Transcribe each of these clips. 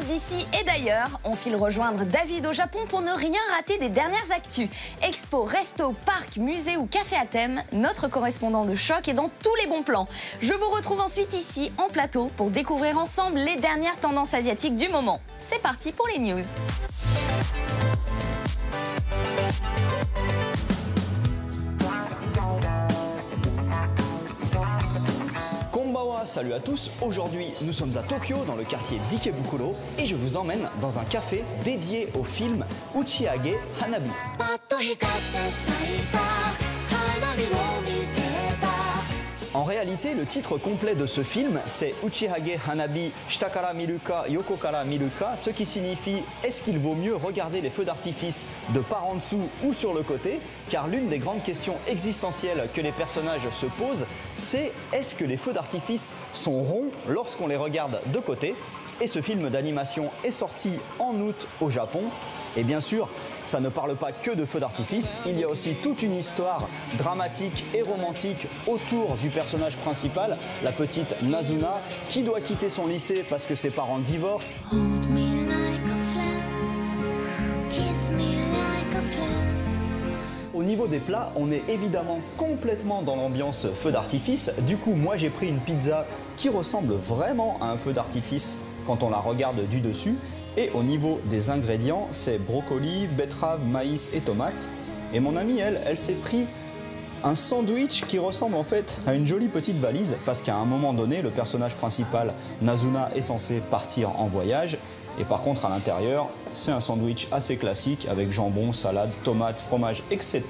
d'ici et d'ailleurs. On file rejoindre David au Japon pour ne rien rater des dernières actus. Expo, resto, parc, musée ou café à thème, notre correspondant de choc est dans tous les bons plans. Je vous retrouve ensuite ici en plateau pour découvrir ensemble les dernières tendances asiatiques du moment. C'est parti pour les news. Salut à tous, aujourd'hui nous sommes à Tokyo dans le quartier d'Ikebukuro et je vous emmène dans un café dédié au film Uchiage Hanabi. En réalité, le titre complet de ce film, c'est Uchiage Hanabi Shitakara Miruka Yokokara Miruka, ce qui signifie est-ce qu'il vaut mieux regarder les feux d'artifice de par en dessous ou sur le côté? Car l'une des grandes questions existentielles que les personnages se posent, c'est est-ce que les feux d'artifice sont ronds lorsqu'on les regarde de côté? Et ce film d'animation est sorti en août au Japon. Et bien sûr, ça ne parle pas que de feux d'artifice, il y a aussi toute une histoire dramatique et romantique autour du personnage principal, la petite Nazuna, qui doit quitter son lycée parce que ses parents divorcent. Au niveau des plats, on est évidemment complètement dans l'ambiance feu d'artifice. Du coup, moi j'ai pris une pizza qui ressemble vraiment à un feu d'artifice quand on la regarde du dessus. Et au niveau des ingrédients, c'est brocoli, betterave, maïs et tomates. Et mon amie, elle s'est pris un sandwich qui ressemble en fait à une jolie petite valise parce qu'à un moment donné, le personnage principal, Nazuna, est censé partir en voyage. Et par contre, à l'intérieur, c'est un sandwich assez classique avec jambon, salade, tomates, fromage, etc.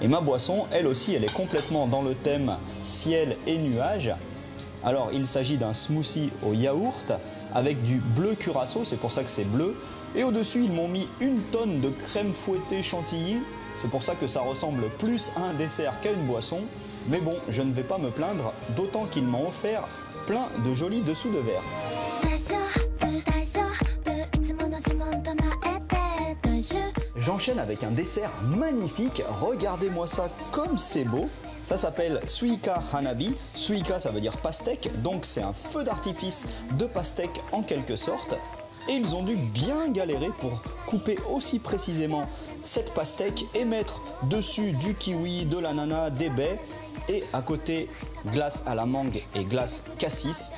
Et ma boisson, elle aussi, elle est complètement dans le thème ciel et nuages. Alors, il s'agit d'un smoothie au yaourt avec du bleu curaçao, c'est pour ça que c'est bleu. Et au-dessus, ils m'ont mis une tonne de crème fouettée chantilly. C'est pour ça que ça ressemble plus à un dessert qu'à une boisson. Mais bon, je ne vais pas me plaindre, d'autant qu'ils m'ont offert plein de jolis dessous de verre. J'enchaîne avec un dessert magnifique, regardez-moi ça comme c'est beau. Ça s'appelle Suika Hanabi. Suika, ça veut dire pastèque, donc c'est un feu d'artifice de pastèque en quelque sorte. Et ils ont dû bien galérer pour couper aussi précisément cette pastèque et mettre dessus du kiwi, de l'ananas, des baies et à côté glace à la mangue et glace cassis.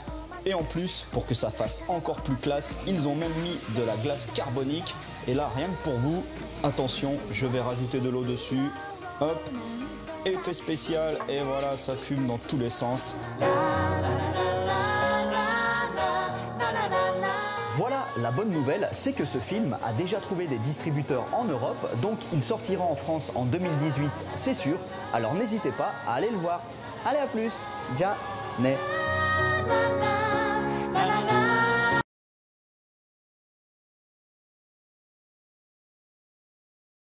Et en plus, pour que ça fasse encore plus classe, ils ont même mis de la glace carbonique. Et là, rien que pour vous, attention, je vais rajouter de l'eau dessus. Hop, effet spécial, et voilà, ça fume dans tous les sens. Voilà, la bonne nouvelle, c'est que ce film a déjà trouvé des distributeurs en Europe, donc il sortira en France en 2018, c'est sûr. Alors n'hésitez pas à aller le voir. Allez, à plus. Ja, ne.